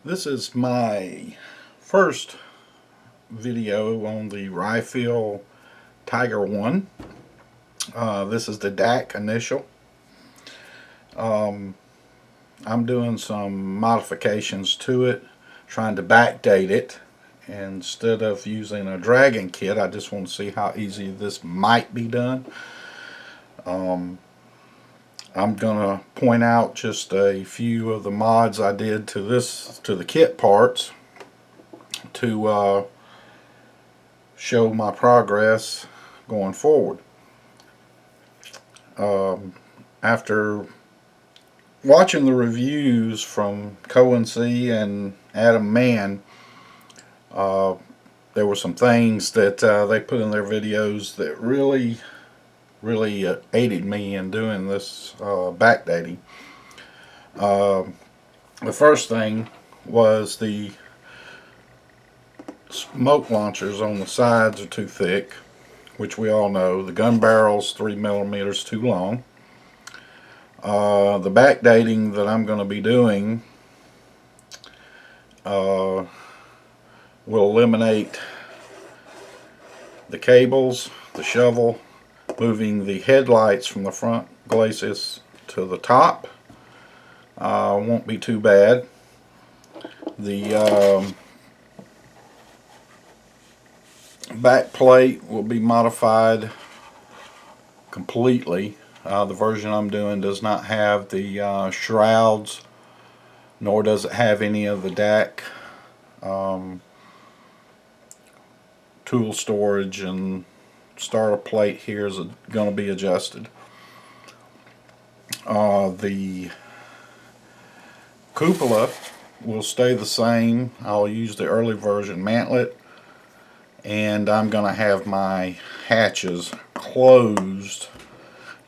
This is my first video on the Rifle Tiger 1. This is the DAK initial. I'm doing some modifications to it, trying to backdate it. Instead of using a dragon kit, I just want to see how easy this might be done. I'm gonna point out just a few of the mods I did to the kit parts to show my progress going forward. After watching the reviews from Cohen C and Adam Mann, there were some things that they put in their videos that really aided me in doing this backdating. The first thing was the smoke launchers on the sides are too thick, which we all know. The gun barrel's 3 millimeters too long. The backdating that I'm going to be doing will eliminate the cables, the shovel, moving the headlights from the front glacis to the top. Won't be too bad. The back plate will be modified completely. The version I'm doing does not have the shrouds, nor does it have any of the DAK tool storage, and starter plate here is going to be adjusted. The cupola will stay the same. I'll use the early version mantlet, and I'm going to have my hatches closed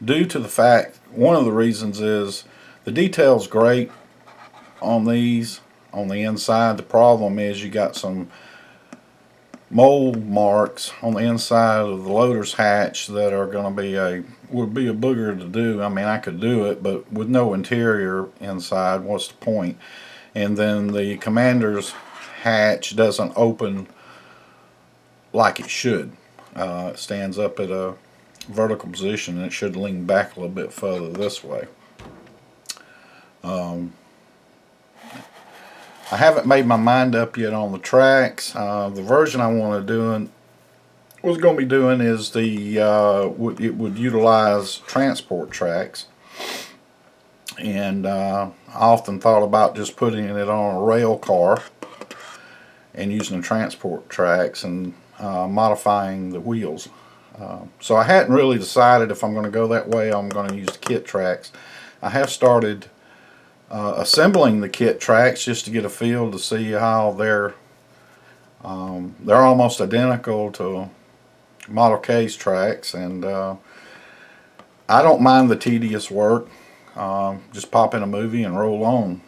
due to the fact, one of the reasons is the detail's great on these on the inside. The problem is you got some mold marks on the inside of the loader's hatch that are going to would be a booger to do. I mean, I could do it, but with no interior inside, what's the point? And then the commander's hatch doesn't open like it should. It stands up at a vertical position, and it should lean back a little bit further this way. I haven't made my mind up yet on the tracks. The version I want to do was going to be doing is it would utilize transport tracks, and I often thought about just putting it on a rail car and using the transport tracks and modifying the wheels. So I hadn't really decided if I'm going to go that way. I'm going to use the kit tracks. I have started assembling the kit tracks just to get a feel to see how they're almost identical to Model K's tracks, and I don't mind the tedious work. Just pop in a movie and roll on.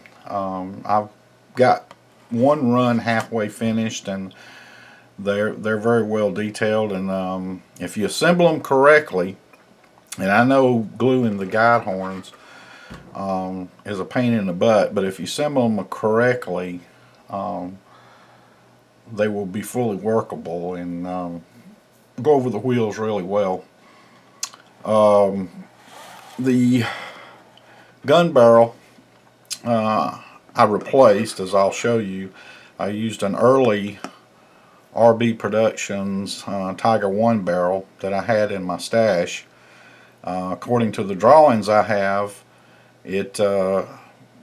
I've got one run halfway finished, and they're very well detailed, and if you assemble them correctly, and I know gluing the guide horns is a pain in the butt, but if you assemble them correctly, they will be fully workable and go over the wheels really well. The gun barrel I replaced, as I'll show you. I used an early RB Productions Tiger 1 barrel that I had in my stash. According to the drawings I have, there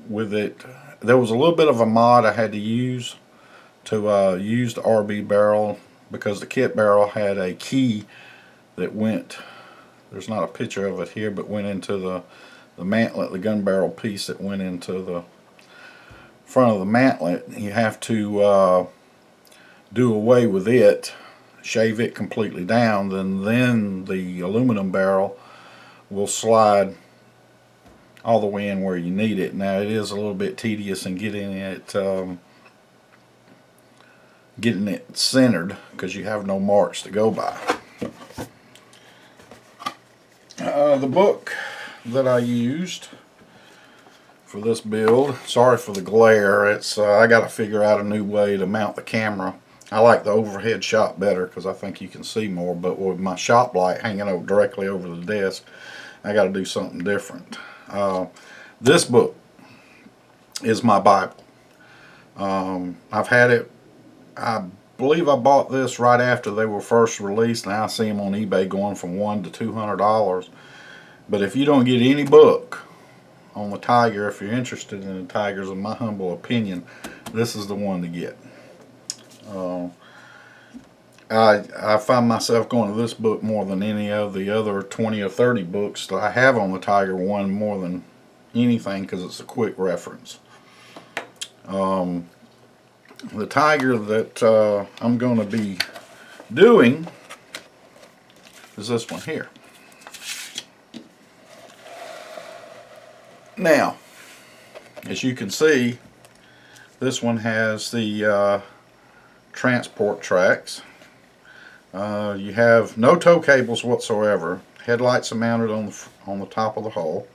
was a little bit of a mod I had to use to use the RB barrel, because the kit barrel had a key that went, there's not a picture of it here, but went into the mantlet, the gun barrel piece that went into the front of the mantlet. You have to do away with it, shave it completely down, then the aluminum barrel will slide all the way in where you need it. Now, it is a little bit tedious in getting it centered, because you have no marks to go by. The book that I used for this build. Sorry for the glare. It's I got to figure out a new way to mount the camera. I like the overhead shot better because I think you can see more, but with my shop light hanging over directly over the desk, I got to do something different. This book is my Bible. I've had it, I believe I bought this right after they were first released. Now I see them on eBay going from $100 to $200. But if you don't get any book on the Tiger, if you're interested in the Tigers, in my humble opinion, this is the one to get. I find myself going to this book more than any of the other 20 or 30 books that I have on the Tiger one, more than anything, because it's a quick reference. The Tiger that I'm going to be doing is this one here. Now, as you can see, this one has the transport tracks. You have no tow cables whatsoever. Headlights are mounted on the top of the hull.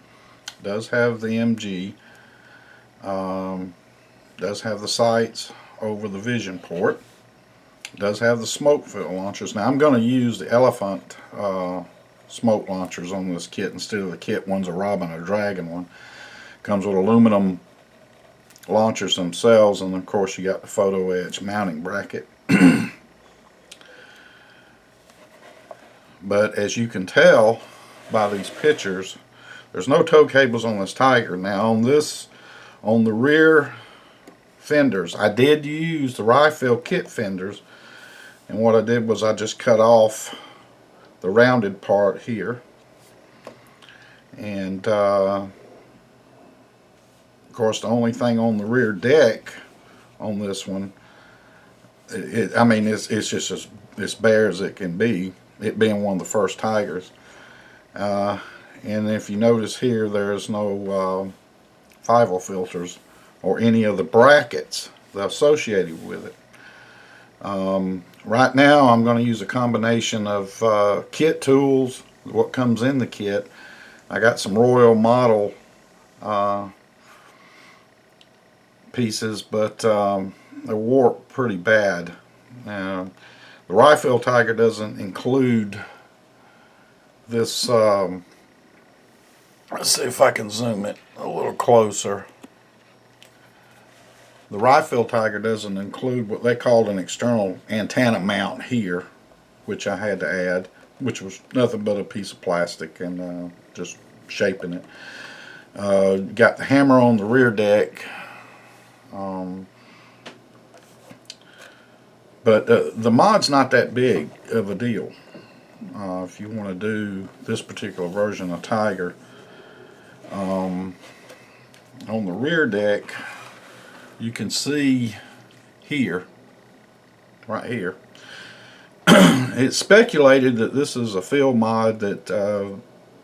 Does have the MG. Does have the sights over the vision port. Does have the smoke fill launchers. Now I'm going to use the Elephant smoke launchers on this kit instead of the kit. One's a Robin or Dragon one. Comes with aluminum launchers themselves, and of course you got the photo edge mounting bracket. But as you can tell by these pictures, there's no tow cables on this Tiger. Now on the rear fenders, I did use the Rifle kit fenders, and what I did was I just cut off the rounded part here, and of course the only thing on the rear deck on this one, I mean it's just as bare as it can be, it being one of the first Tigers. And if you notice here, there's no 5-0 filters or any of the brackets associated with it. Right now I'm going to use a combination of kit tools, what comes in the kit. I got some Royal model pieces, but they're warped pretty bad. The Rifle Tiger doesn't include this, let's see if I can zoom it a little closer. The Rifle Tiger doesn't include what they called an external antenna mount here, which I had to add, which was nothing but a piece of plastic and just shaping it. Got the hammer on the rear deck. But the mod's not that big of a deal. If you want to do this particular version of Tiger, on the rear deck, you can see here, right here, it's speculated that this is a field mod that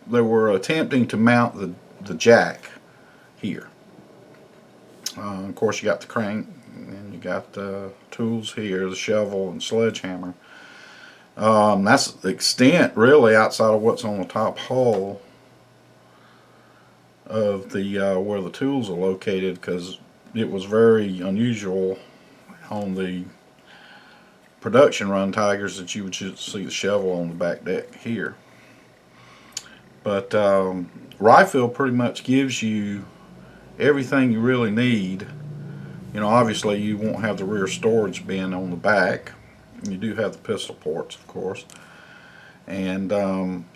they were attempting to mount the jack here. Of course you got the crank, and you got the tools here, the shovel and sledgehammer. That's the extent really outside of what's on the top hull of the where the tools are located, because it was very unusual on the production run Tigers that you would see the shovel on the back deck here. But Rifle pretty much gives you everything you really need. You know, obviously you won't have the rear storage bin on the back. You do have the pistol ports, of course. And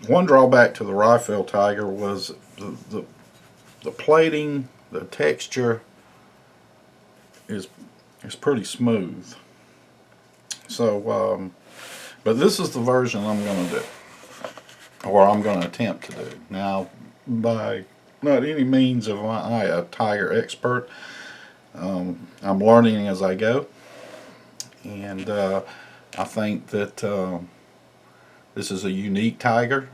one drawback to the Rifle Tiger was the plating, the texture is pretty smooth. So, but this is the version I'm going to do, or I'm going to attempt to do. Now, by not any means am I a Tiger expert. I'm learning as I go, and I think that this is a unique Tiger.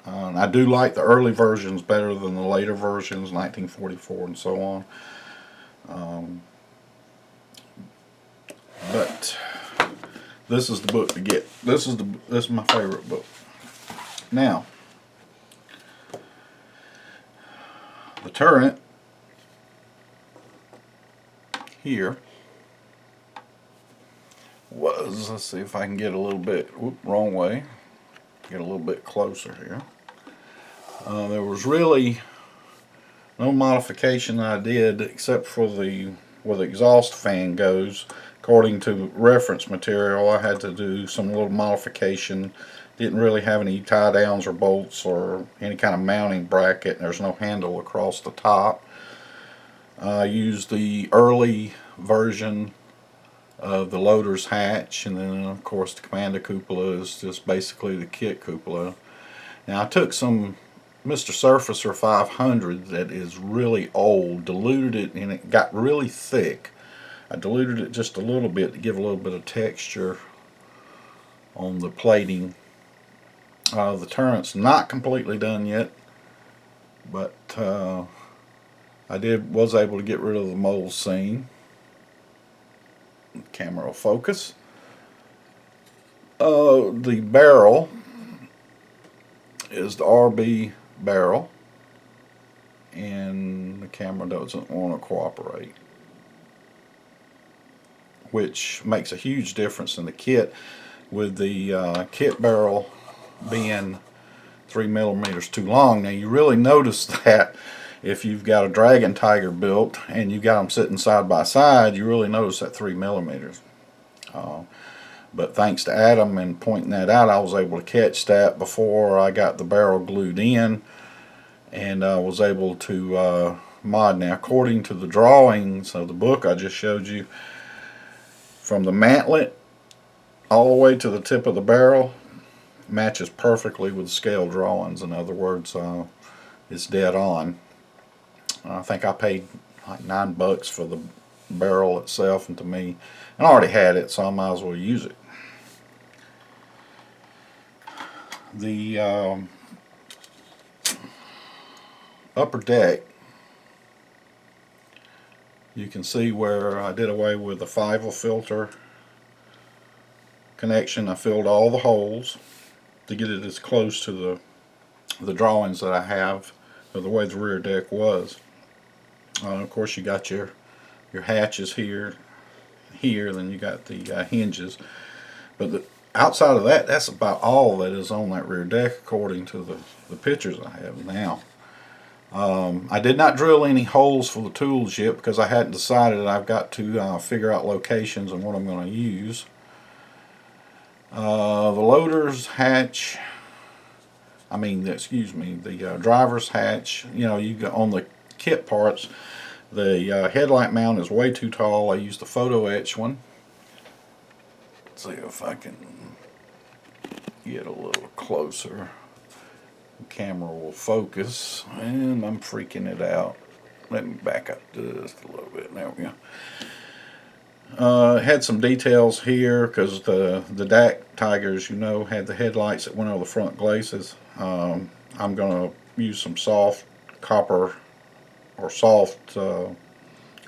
I do like the early versions better than the later versions, 1944 and so on. But this is the book to get. This is my favorite book. Now, the turret here was, let's see if I can get a little bit, wrong way, get a little bit closer here. There was really no modification I did except for where the exhaust fan goes. According to reference material, I had to do some little modification. Didn't really have any tie downs or bolts or any kind of mounting bracket. There's no handle across the top. I used the early version of the loader's hatch, and then of course the Commander cupola is just basically the kit cupola. Now I took some Mr. Surfacer 500 that is really old, diluted it, and it got really thick. I diluted it just a little bit to give a little bit of texture on the plating. The turret's not completely done yet, but I was able to get rid of the mold seam. The camera will focus. The barrel is the RB barrel, and the camera doesn't want to cooperate, which makes a huge difference in the kit, with the kit barrel being 3 millimeters too long. Now you really notice that if you've got a Dragon Tiger built and you got them sitting side by side, you really notice that 3 millimeters. But thanks to Adam and pointing that out, I was able to catch that before I got the barrel glued in, and I was able to mod. Now, according to the drawings of the book I just showed you, from the mantlet all the way to the tip of the barrel matches perfectly with scale drawings. In other words, it's dead on. I think I paid like $9 for the barrel itself, and to me, and I already had it, so I might as well use it. The upper deck, you can see where I did away with the 5 filter connection. I filled all the holes to get it as close to the drawings that I have of the way the rear deck was. Of course, you got your hatches here, then you got the hinges, but outside of that, that's about all that is on that rear deck according to the pictures I have now. I did not drill any holes for the tools yet because I hadn't decided. I've got to figure out locations and what I'm going to use. The loader's hatch, the driver's hatch, you got on the kit parts, the headlight mount is way too tall. I used the photo etch one. Let's see if I can get a little closer. The camera will focus, and I'm freaking it out. Let me back up just a little bit. There we go. Had some details here because the DAK Tigers, had the headlights that went over the front glacis. I'm going to use some soft copper or soft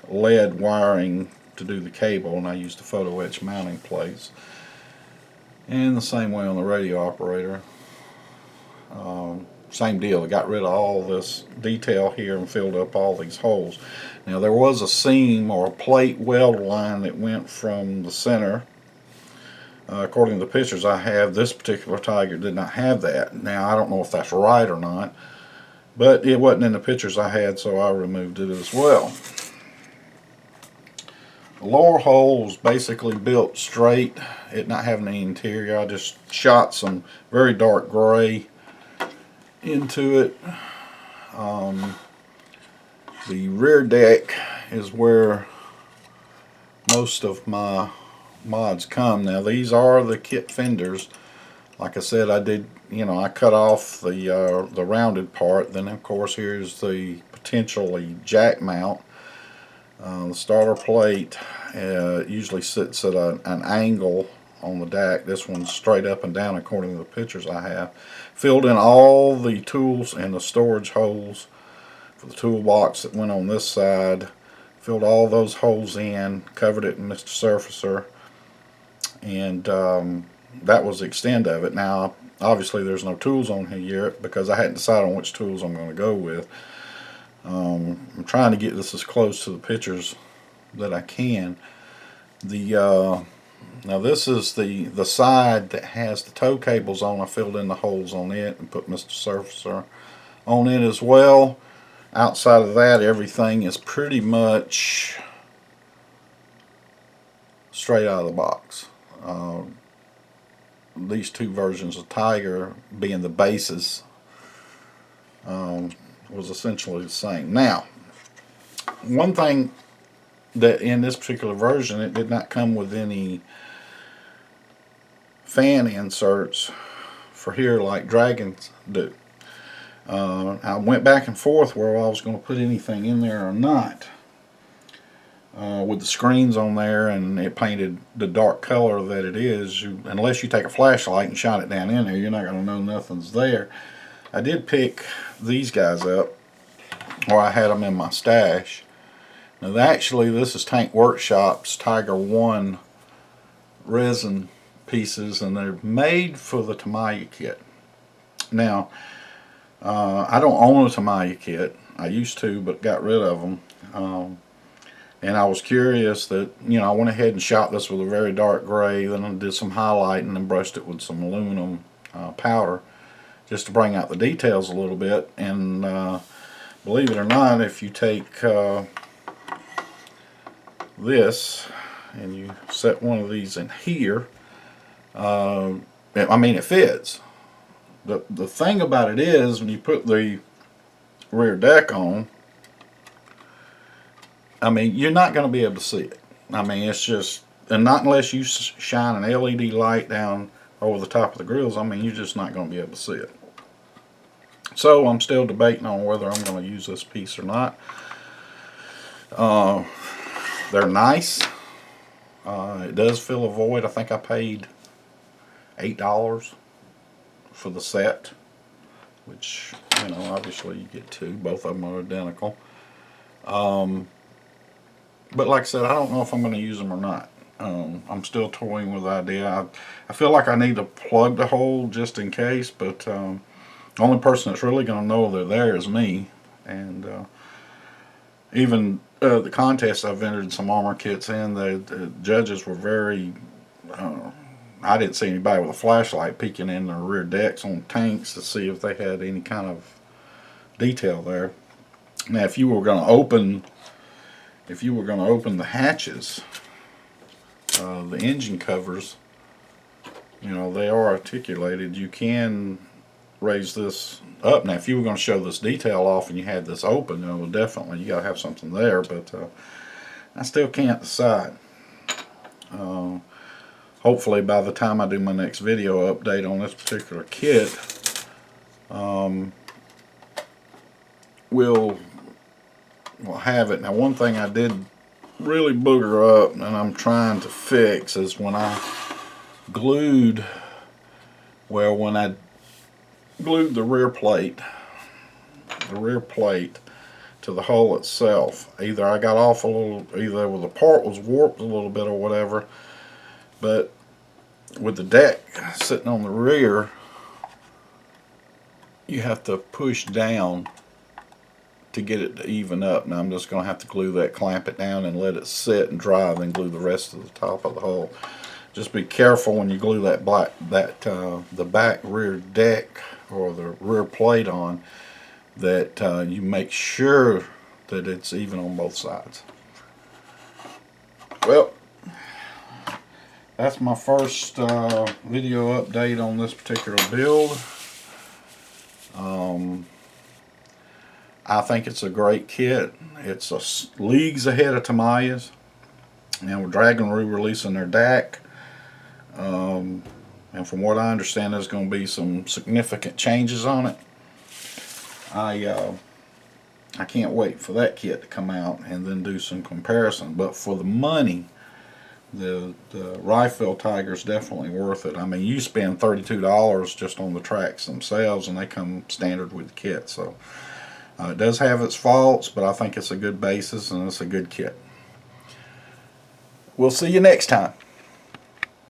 lead wiring to do the cable, and I used the photo etch mounting plates. And the same way on the radio operator. Same deal. I got rid of all this detail here and filled up all these holes. Now there was a seam or a plate weld line that went from the center. According to the pictures I have, this particular Tiger did not have that. Now I don't know if that's right or not, but it wasn't in the pictures I had, so I removed it as well. The lower hole was basically built straight, it not having any interior. I just shot some very dark gray into it. The rear deck is where most of my mods come. Now these are the kit fenders. Like I said, I did, I cut off the rounded part. Then of course here's the potentially jack mount. The starter plate usually sits at an angle on the DAK. This one's straight up and down according to the pictures I have. Filled in all the tools and the storage holes for the toolbox that went on this side. Filled all those holes in, covered it in Mr. Surfacer, and that was the extent of it. Now obviously there's no tools on here yet because I hadn't decided on which tools I'm going to go with. I'm trying to get this as close to the pictures that I can. Now this is the side that has the tow cables on. I filled in the holes on it and put Mr. Surfacer on it as well. Outside of that, everything is pretty much straight out of the box. These two versions of Tiger being the basis was essentially the same. Now, one thing that in this particular version, it did not come with any fan inserts for here like Dragons do. I went back and forth whether I was going to put anything in there or not. With the screens on there and it painted the dark color that it is, unless you take a flashlight and shine it down in there, you're not going to know nothing's there. I did pick these guys up, or I had them in my stash. Now actually this is Tank Workshop's Tiger 1 resin pieces, and they're made for the Tamiya kit. Now I don't own a Tamiya kit. I used to, but got rid of them. And I was curious that, I went ahead and shot this with a very dark gray, then I did some highlighting and brushed it with some aluminum powder just to bring out the details a little bit. And believe it or not, if you take this and you set one of these in here, it fits. The thing about it is, when you put the rear deck on, you're not going to be able to see it. It's just, and not unless you shine an LED light down over the top of the grills, you're just not going to be able to see it. So I'm still debating on whether I'm going to use this piece or not. They're nice. It does fill a void. I think I paid $8 for the set, which, obviously you get two. Both of them are identical. But like I said, I don't know if I'm going to use them or not. I'm still toying with the idea. I feel like I need to plug the hole just in case, but the only person that's really going to know they're there is me. And even the contest I've entered some armor kits in, the judges were very... I didn't see anybody with a flashlight peeking in their rear decks on tanks to see if they had any kind of detail there. Now, if you were going to open the hatches, the engine covers, they are articulated. You can raise this up. Now, if you were going to show this detail off and you had this open, definitely you got to have something there. But I still can't decide. Hopefully, by the time I do my next video update on this particular kit, we'll have it. Now, one thing I did really booger up and I'm trying to fix is when I glued the rear plate to the hull itself. Either I got off a little, either the part was warped a little bit or whatever, but with the deck sitting on the rear, you have to push down to get it to even up. Now I'm just going to have to glue that, clamp it down and let it sit and dry, then glue the rest of the top of the hull. Just be careful when you glue that the back rear deck or the rear plate on, that you make sure that it's even on both sides. Well, that's my first video update on this particular build. I think it's a great kit. It's leagues ahead of Tamiya's. And with Dragon re-releasing their DAK. And from what I understand, there's going to be some significant changes on it. I can't wait for that kit to come out and then do some comparison. But for the money, the Rifle Tiger is definitely worth it. You spend $32 just on the tracks themselves, and they come standard with the kit. So it does have its faults, but I think it's a good basis and it's a good kit. We'll see you next time.